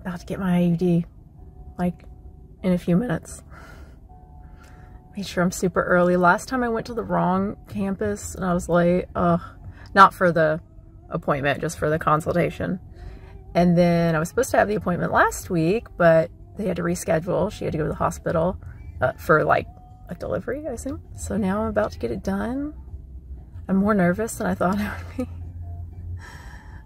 about to get my IUD, like, in a few minutes. Made sure I'm super early. Last time I went to the wrong campus and I was late. Not for the appointment, just for the consultation. And then I was supposed to have the appointment last week, but they had to reschedule. She had to go to the hospital for like a delivery, I assume. So now I'm about to get it done. I'm more nervous than I thought I would be.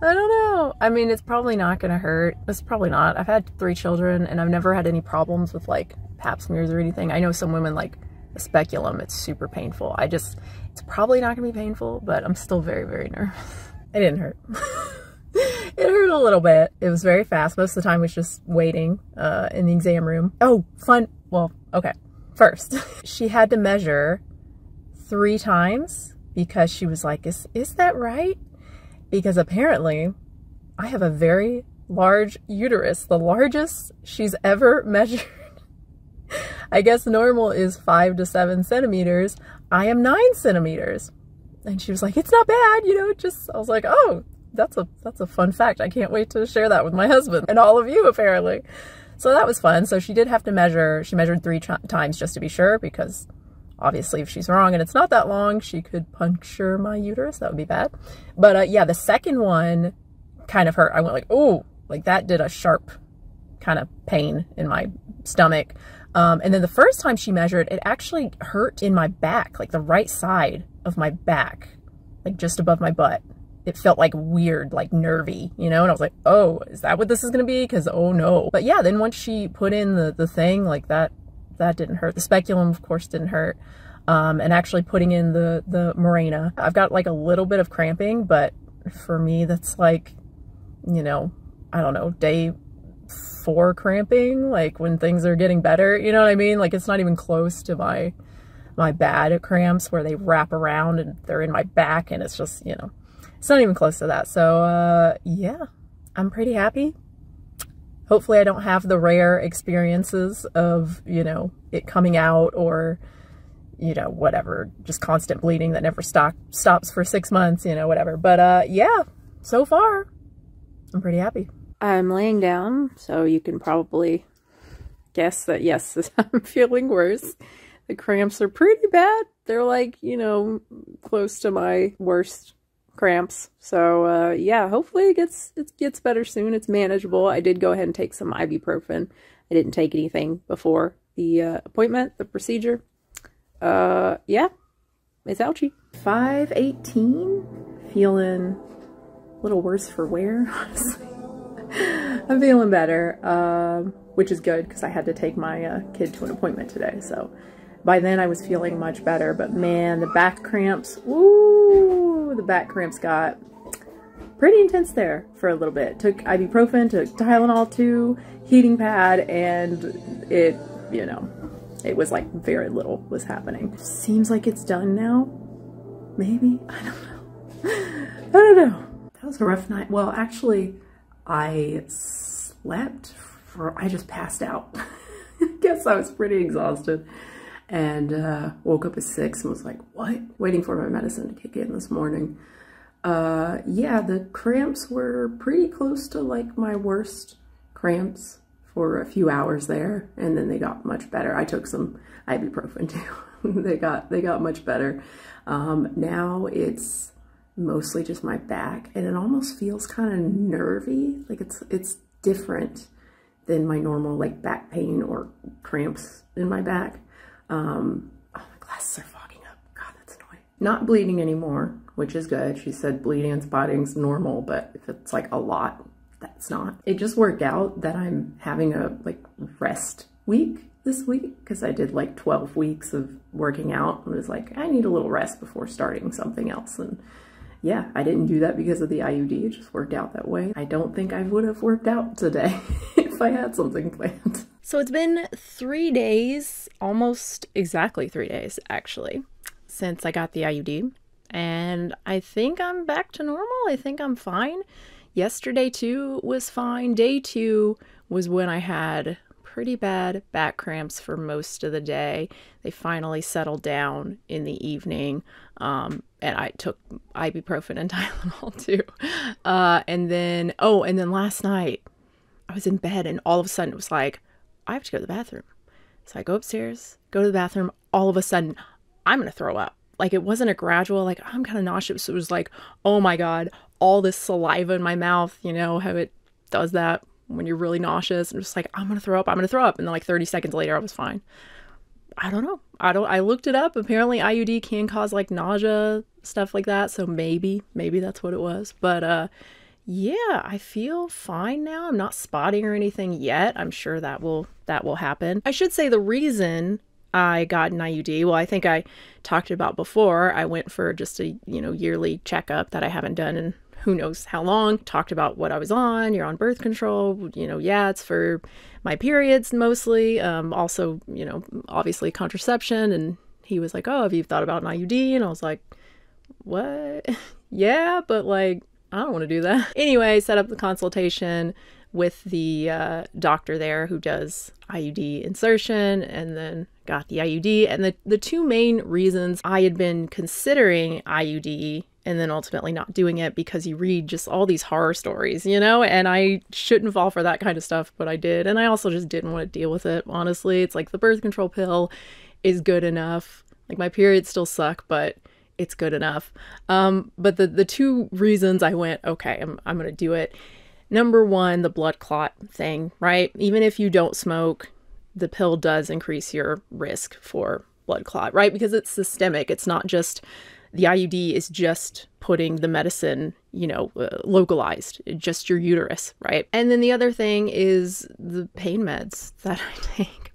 I don't know. I mean, it's probably not going to hurt. It's probably not. I've had 3 children and I've never had any problems with like pap smears or anything. I know some women like a speculum, it's super painful. It's probably not going to be painful, but I'm still very, very nervous. It didn't hurt. It hurt a little bit. It was very fast. Most of the time was just waiting in the exam room. Oh, fun. Well, okay. First, she had to measure 3 times because she was like, is that right? Because apparently I have a very large uterus, the largest she's ever measured. I guess normal is 5 to 7 centimeters. I am 9 centimeters. And she was like, it's not bad, you know, I was like, oh, that's a fun fact. I can't wait to share that with my husband and all of you, apparently. So that was fun. So she did have to measure. She measured 3 times just to be sure, because obviously if she's wrong and it's not that long, she could puncture my uterus. That would be bad. But yeah, the second one kind of hurt. I went like, oh, like that did a sharp kind of pain in my stomach. And then the first time she measured, it actually hurt in my back, like the right side of my back, like just above my butt. It felt like weird, like nervy, you know? And I was like, oh, is that what this is going to be? Because, oh no. But yeah, then once she put in the thing, like that didn't hurt. The speculum, of course, didn't hurt. And actually putting in the Mirena, I've got like a little bit of cramping, but for me, that's like, you know, I don't know, day 4 cramping, like when things are getting better, you know what I mean? Like it's not even close to my bad cramps where they wrap around and they're in my back and it's just, you know, it's not even close to that. So yeah, I'm pretty happy. Hopefully I don't have the rare experiences of, you know, it coming out or, you know, whatever, just constant bleeding that never stops for 6 months, you know, whatever. But yeah, so far I'm pretty happy. I'm laying down, so you can probably guess that yes, I'm feeling worse. The cramps are pretty bad. They're like, you know, close to my worst cramps. So yeah, hopefully it gets better soon. It's manageable. I did go ahead and take some ibuprofen. I didn't take anything before the appointment, the procedure. Yeah, it's ouchy. 5:18, feeling a little worse for wear, honestly. I'm feeling better, which is good because I had to take my kid to an appointment today. So by then I was feeling much better, but man, the back cramps, woo, the back cramps got pretty intense there for a little bit. Took ibuprofen, took Tylenol too, heating pad, and it, you know, it was like very little was happening. Seems like it's done now. Maybe, I don't know. I don't know. That was a rough night. Well, actually, I slept I just passed out. I guess I was pretty exhausted and woke up at 6 and was like, what? Waiting for my medicine to kick in this morning. Yeah, the cramps were pretty close to like my worst cramps for a few hours there, and then they got much better. I took some ibuprofen too. They got much better. Now it's mostly just my back, and it almost feels kind of nervy. Like it's different than my normal like back pain or cramps in my back. Oh, my glasses are fogging up. God, that's annoying. Not bleeding anymore, which is good. She said bleeding and spotting's normal, but if it's like a lot, that's not. It just worked out that I'm having a like rest week this week because I did like 12 weeks of working out and was like, I need a little rest before starting something else. And yeah, I didn't do that because of the IUD. It just worked out that way. I don't think I would have worked out today if I had something planned. So it's been 3 days, almost exactly 3 days actually, since I got the IUD. And I think I'm back to normal. I think I'm fine. Yesterday too was fine. Day 2 was when I had pretty bad back cramps for most of the day. They finally settled down in the evening. And I took ibuprofen and Tylenol too. And then last night I was in bed and all of a sudden it was like, I have to go to the bathroom. So I go upstairs, go to the bathroom. All of a sudden, I'm going to throw up. Like, it wasn't a gradual, like, I'm kind of nauseous. It was like, oh my God, all this saliva in my mouth, you know, how it does that when you're really nauseous. And just like, I'm going to throw up, I'm going to throw up. And then like 30 seconds later, I was fine. I don't know. I looked it up. Apparently IUD can cause like nausea, stuff like that. So maybe that's what it was. But yeah, I feel fine now. I'm not spotting or anything yet. I'm sure that will happen. I should say the reason I got an IUD, well, I think I talked about before, I went for just a, you know, yearly checkup that I haven't done in who knows how long. Talked about what I was on. You're on birth control. You know, yeah, it's for my periods mostly. Also, you know, obviously contraception. And he was like, oh, have you thought about an IUD? And I was like, what? Yeah, but like, I don't want to do that. Anyway, set up the consultation with the doctor there who does IUD insertion, and then got the IUD. And the two main reasons I had been considering IUD and then ultimately not doing it, because you read just all these horror stories, you know, and I shouldn't fall for that kind of stuff, but I did. And I also just didn't want to deal with it, honestly. It's like the birth control pill is good enough. Like, my periods still suck, but it's good enough. But the two reasons I went, okay, I'm going to do it. Number one, the blood clot thing, right? Even if you don't smoke, the pill does increase your risk for blood clot, right? Because it's systemic. It's not just, the IUD is just putting the medicine, you know, localized, just your uterus, right? And then the other thing is the pain meds that I take.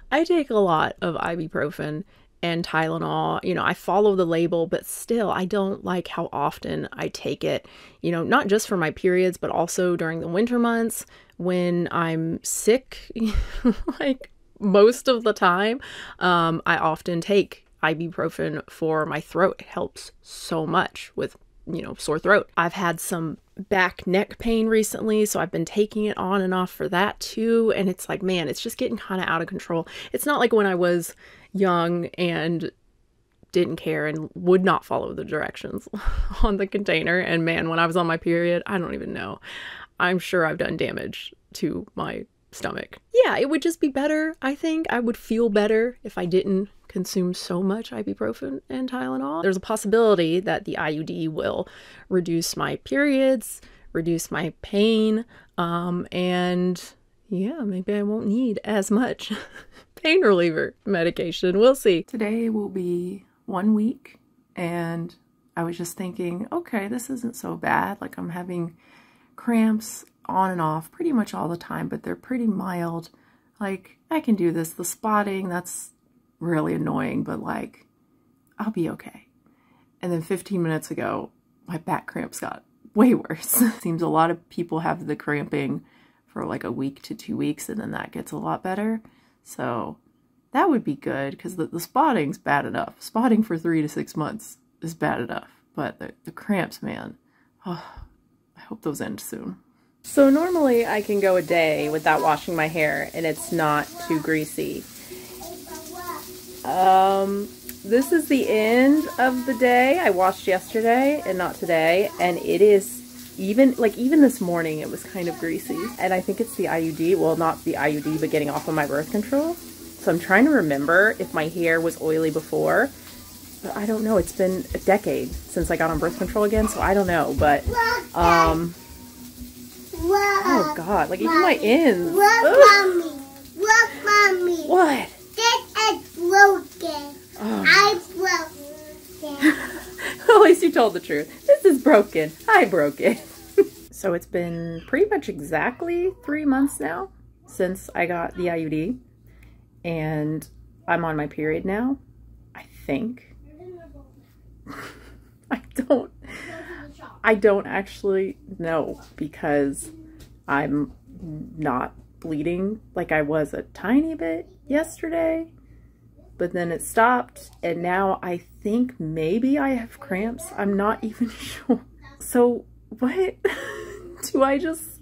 I take a lot of ibuprofen and Tylenol. You know, I follow the label, but still I don't like how often I take it, you know, not just for my periods, but also during the winter months when I'm sick, like most of the time. I often take ibuprofen for my throat. It helps so much with, you know, sore throat. I've had some back neck pain recently, so I've been taking it on and off for that too. And it's like, man, it's just getting kind of out of control. It's not like when I was young and didn't care and would not follow the directions on the container. And man, when I was on my period, I don't even know. I'm sure I've done damage to my stomach. Yeah, it would just be better. I think I would feel better if I didn't consume so much ibuprofen and Tylenol. There's a possibility that the IUD will reduce my periods, reduce my pain, and yeah, maybe I won't need as much pain reliever medication. We'll see. Today will be 1 week, and I was just thinking, okay, this isn't so bad. Like, I'm having cramps on and off pretty much all the time, but they're pretty mild. Like, I can do this. The spotting, that's really annoying, but like, I'll be okay. And then 15 minutes ago, my back cramps got way worse. Seems a lot of people have the cramping for like a week to 2 weeks, and then that gets a lot better. So that would be good, because the spotting's bad enough. Spotting for 3 to 6 months is bad enough, but the cramps, man, oh, I hope those end soon. So normally I can go a day without washing my hair and it's not too greasy. This is the end of the day. I washed yesterday and not today, and it is even this morning it was kind of greasy. And I think it's the IUD, well, not the IUD, but getting off of my birth control. So I'm trying to remember if my hair was oily before, but I don't know. It's been a decade since I got on birth control again, so I don't know, but oh God, like even my ends. Look, Mommy. Look, Mommy. What? This is broken. Oh. I broke it. At least you told the truth. This is broken. I broke it. So it's been pretty much exactly 3 months now since I got the IUD, and I'm on my period now, I think. I don't actually know, because I'm not bleeding like I was a tiny bit yesterday, but then it stopped, and now I think maybe I have cramps. I'm not even sure. So what? Do I just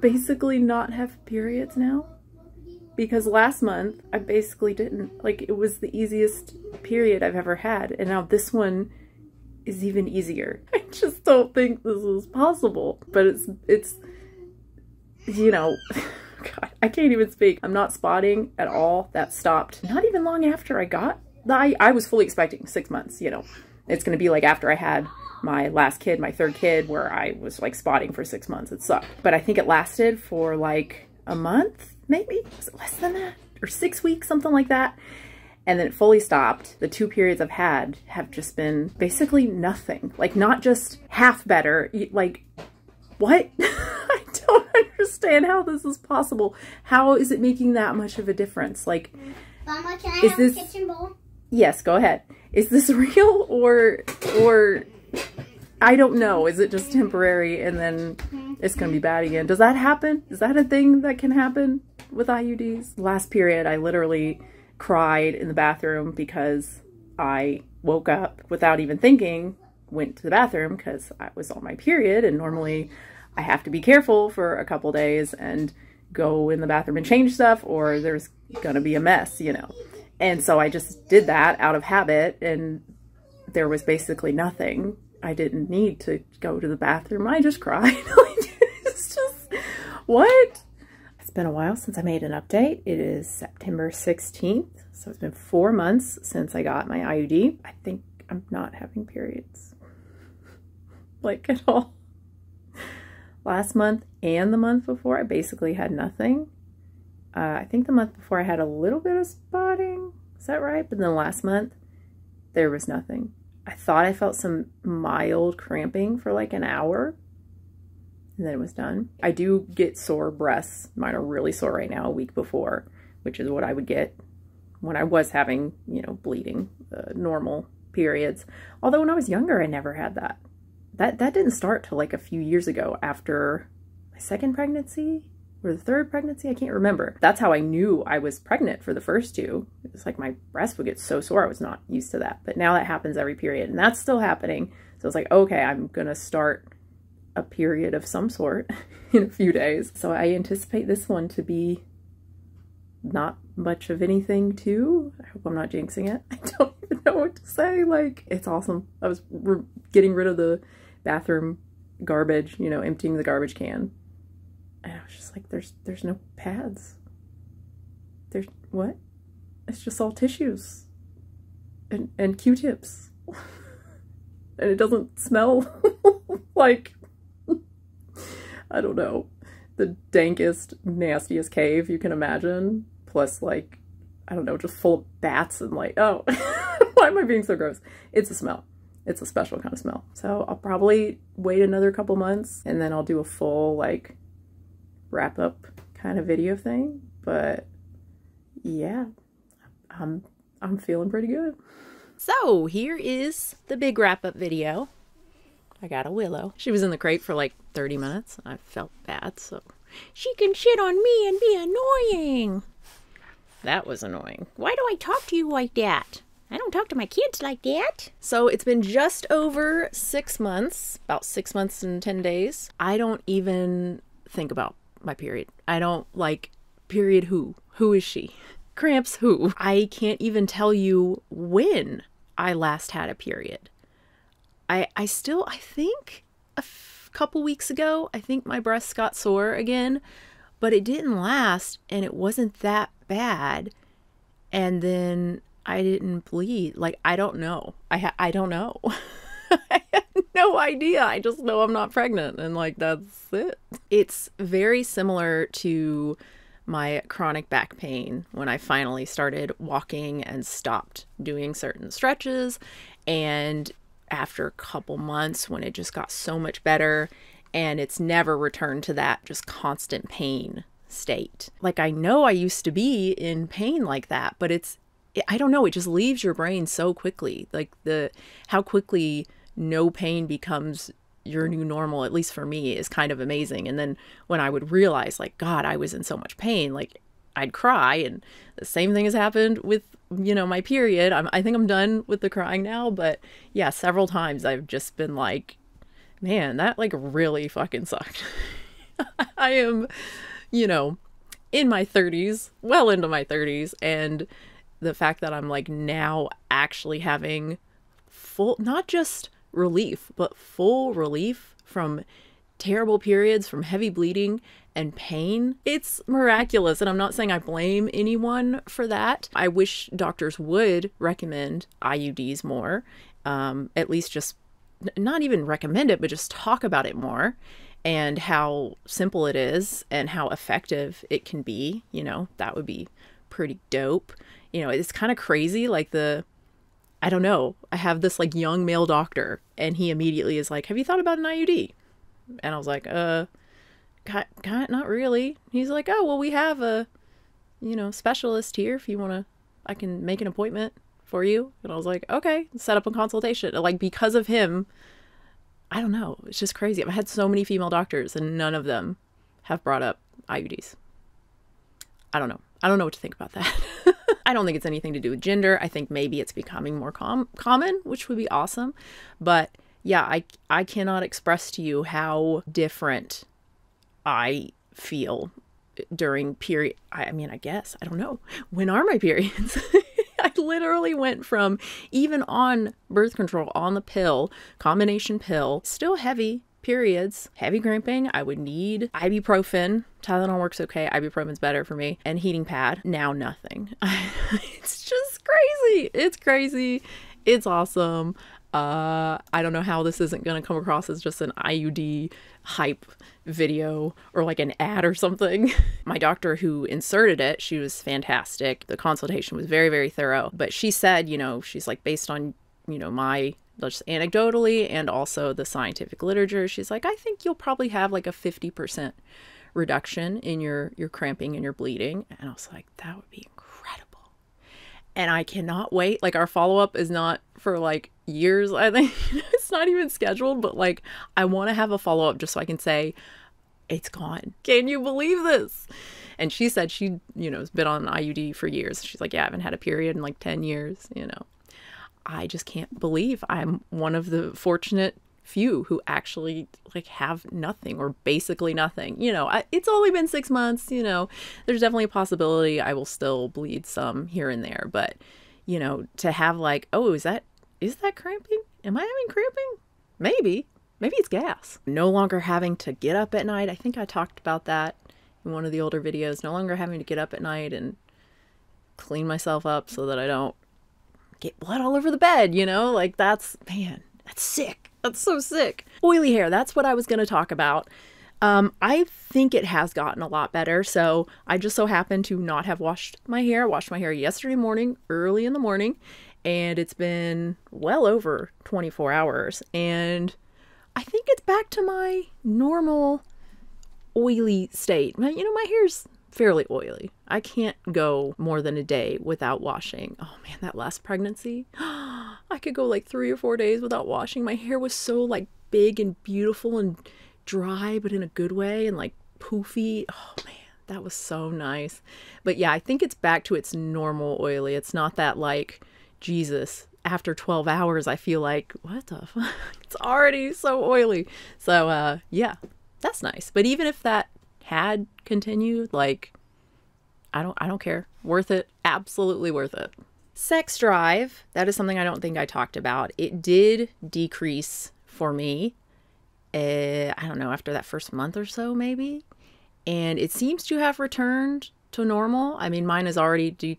basically not have periods now? Because last month I basically didn't. Like, it was the easiest period I've ever had, and now this one is even easier. I just don't think this is possible, but it's you know, God, I can't even speak. I'm not spotting at all. That stopped not even long after I got I was fully expecting 6 months, you know. It's going to be like after I had my last kid, my third kid, where I was like spotting for 6 months. It sucked. But I think it lasted for like a month, maybe? Was it less than that? Or 6 weeks, something like that. And then it fully stopped. The 2 periods I've had have just been basically nothing. Like, not just half better, like, what? I don't understand how this is possible. How is it making that much of a difference? Like, Mama, can I have a kitchen bowl? Yes, go ahead. Is this real or I don't know. Is it just temporary and then it's going to be bad again? Does that happen? Is that a thing that can happen with IUDs? Last period, I literally cried in the bathroom because I woke up without even thinking, went to the bathroom because I was on my period, and normally I have to be careful for a couple days and go in the bathroom and change stuff or there's going to be a mess, you know. And so I just did that out of habit, and there was basically nothing. I didn't need to go to the bathroom. I just cried. It's just, what? It's been a while since I made an update. It is September 16th, so it's been 4 months since I got my IUD. I think I'm not having periods, like, at all. Last month and the month before, I basically had nothing. I think the month before I had a little bit of spotting. Is that right? But then last month, there was nothing. I thought I felt some mild cramping for like an hour, and then it was done. I do get sore breasts. Mine are really sore right now, a week before, which is what I would get when I was having, you know, bleeding, normal periods. Although when I was younger, I never had that. That didn't start till like a few years ago after my second pregnancy. Or the third pregnancy, I can't remember. That's how I knew I was pregnant for the first 2. It was like my breast would get so sore. I was not used to that. But now that happens every period, and that's still happening. So it's like, okay, I'm gonna start a period of some sort in a few days. So I anticipate this one to be not much of anything too. I hope I'm not jinxing it. I don't even know what to say. Like, it's awesome. I was getting rid of the bathroom garbage, you know, emptying the garbage can. And I was just like, there's no pads. There's, what? It's just all tissues and Q-tips. And it doesn't smell like, I don't know, the dankest, nastiest cave you can imagine. Plus, like, I don't know, just full of bats and like, oh, why am I being so gross? It's a smell. It's a special kind of smell. So I'll probably wait another couple months and then I'll do a full, like, wrap up kind of video thing. But yeah, I'm feeling pretty good. So here is the big wrap up video. I got a Willow. She was in the crate for like 30 minutes. I felt bad, so she can shit on me and be annoying. That was annoying. Why do I talk to you like that? I don't talk to my kids like that. So it's been just over 6 months, about 6 months and 10 days. I don't even think about my period. I don't, like, period who? Who is she? Cramps who? I can't even tell you when I last had a period. I think a couple weeks ago, I think my breasts got sore again, but it didn't last and it wasn't that bad. And then I didn't bleed. Like, I don't know. I don't know. I have no idea. I just know I'm not pregnant, and like, that's it. It's very similar to my chronic back pain when I finally started walking and stopped doing certain stretches, and after a couple months when it just got so much better, and it's never returned to that just constant pain state. Like, I know I used to be in pain like that, but I don't know, it just leaves your brain so quickly. Like, how quickly no pain becomes your new normal, at least for me, is kind of amazing. And then when I would realize, like, God, I was in so much pain, like, I'd cry. And the same thing has happened with, you know, my period. I think I'm done with the crying now, but yeah, several times I've just been like, man, that like really fucking sucked. I am, you know, in my 30s, well into my 30s, and the fact that I'm like now actually having full, not just relief, but full relief from terrible periods from heavy bleeding and pain. It's miraculous. And I'm not saying I blame anyone for that. I wish doctors would recommend IUDs more, at least just not even recommend it, but just talk about it more, and how simple it is and how effective it can be. You know, that would be pretty dope. You know, it's kind of crazy. Like I don't know, I have this like young male doctor and he immediately is like, have you thought about an IUD? And I was like, not really. He's like, oh, well, we have a, you know, specialist here. If you want to, I can make an appointment for you. And I was like, okay, set up a consultation. Like, because of him, I don't know. It's just crazy. I've had so many female doctors and none of them have brought up IUDs. I don't know. I don't know what to think about that. I don't think it's anything to do with gender. I think maybe it's becoming more common, which would be awesome. But yeah, I cannot express to you how different I feel during period. I mean, I guess, I don't know. When are my periods? I literally went from, even on birth control, on the pill, combination pill, still heavy periods, heavy cramping. I would need ibuprofen. Tylenol works okay. Ibuprofen's better for me. And heating pad. Now nothing. It's just crazy. It's crazy. It's awesome. I don't know how this isn't going to come across as just an IUD hype video or like an ad or something. My doctor who inserted it, she was fantastic. The consultation was very, very thorough. But she said, you know, she's like, based on, you know, my just anecdotally and also the scientific literature, she's like, I think you'll probably have like a 50% reduction in your cramping and your bleeding. And I was like, that would be incredible. And I cannot wait. Like, our follow-up is not for like years, I think. It's not even scheduled, but like, I want to have a follow-up just so I can say, it's gone. Can you believe this? And she said she, you know, has been on an IUD for years. She's like, yeah, I haven't had a period in like 10 years, you know. I just can't believe I'm one of the fortunate few who actually like have nothing, or basically nothing. You know, it's only been 6 months, you know, there's definitely a possibility I will still bleed some here and there. But, you know, to have like, oh, is that cramping? Am I having cramping? Maybe it's gas. No longer having to get up at night. I think I talked about that in one of the older videos. No longer having to get up at night and clean myself up so that I don't get blood all over the bed, you know? Like, that's sick. That's so sick. Oily hair, that's what I was going to talk about. I think it has gotten a lot better. So I just so happened to not have washed my hair. I washed my hair yesterday morning, early in the morning, and it's been well over 24 hours. And I think it's back to my normal oily state. You know, my hair's fairly oily. I can't go more than a day without washing. Oh man, that last pregnancy, I could go like 3 or 4 days without washing. My hair was so like big and beautiful and dry, but in a good way, and like poofy. Oh man, that was so nice. But yeah, I think it's back to its normal oily. It's not that like, Jesus, after 12 hours, I feel like, what the fuck? It's already so oily. So yeah, that's nice. But even if that had continued, like, I don't care. Worth it. Absolutely worth it. Sex drive. That is something I don't think I talked about. It did decrease for me. I don't know, after that first month or so, maybe. And it seems to have returned to normal. I mean, mine has already,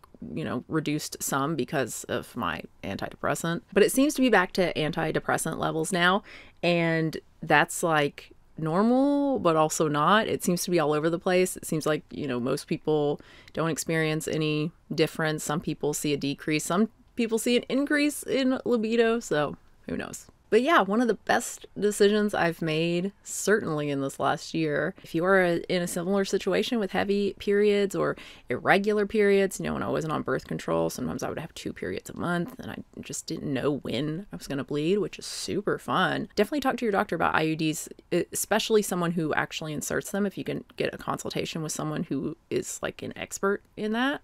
reduced some because of my antidepressant, but it seems to be back to antidepressant levels now. And that's like normal, but also not. It seems to be all over the place. It seems like, most people don't experience any difference. Some people see a decrease. Some people see an increase in libido. So who knows? But yeah, one of the best decisions I've made, certainly in this last year. If you are in a similar situation with heavy periods or irregular periods, when I wasn't on birth control, sometimes I would have 2 periods a month and I just didn't know when I was going to bleed, which is super fun. Definitely talk to your doctor about IUDs, especially someone who actually inserts them. If you can get a consultation with someone who is like an expert in that,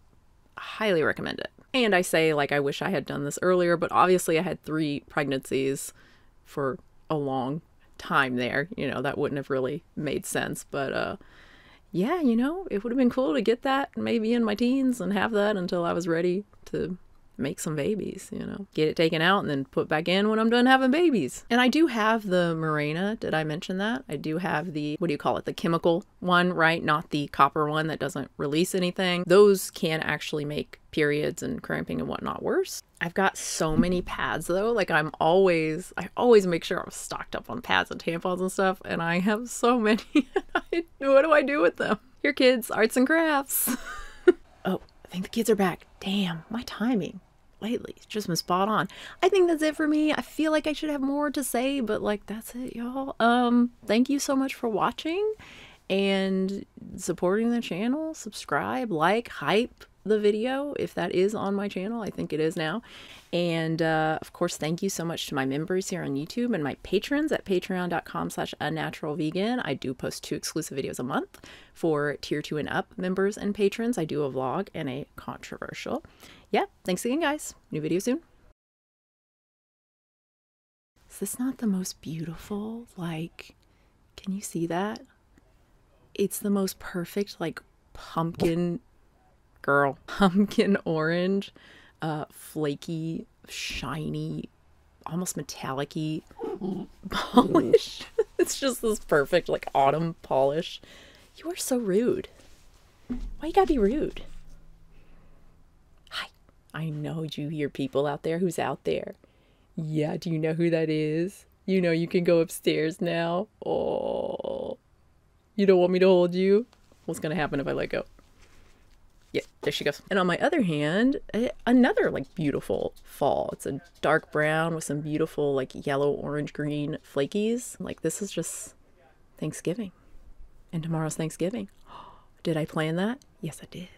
I highly recommend it. And I say, like, I wish I had done this earlier, but obviously I had 3 pregnancies for a long time there, that wouldn't have really made sense. But yeah, it would have been cool to get that maybe in my teens and have that until I was ready to make some babies, you know, get it taken out and then put back in when I'm done having babies. And I do have the Mirena. Did I mention that? I do have the, what do you call it? The chemical one, right? Not the copper one that doesn't release anything. Those can actually make periods and cramping and whatnot worse. I've got so many pads though. Like I always make sure I'm stocked up on pads and tampons and stuff. And I have so many. What do I do with them? Here kids, arts and crafts. Oh, I think the kids are back. Damn, my timing lately has just been spot on. I think that's it for me. I feel like I should have more to say, but like that's it, y'all. Thank you so much for watching and supporting the channel. Subscribe, like, hype the video if that is on my channel. I think it is now. And of course, thank you so much to my members here on YouTube and my patrons at patreon.com/unnaturalvegan. I do post 2 exclusive videos a month for tier 2 and up members and patrons. I do a vlog and a controversial. Yeah, thanks again, guys. New video soon. Is this not the most beautiful? Like, can you see that? It's the most perfect, like, pumpkin orange, flaky, shiny, almost metallic-y polish. It's just this perfect, like, autumn polish. You are so rude. Why you gotta be rude? Hi. I know you hear people out there. Who's out there? Yeah, do you know who that is? You know you can go upstairs now. Oh. You don't want me to hold you? What's gonna happen if I let go? Yeah, there she goes. And on my other hand, another like beautiful fall. It's a dark brown with some beautiful like yellow, orange, green flakies. Like this is just Thanksgiving. And tomorrow's Thanksgiving. Did I plan that? Yes, I did.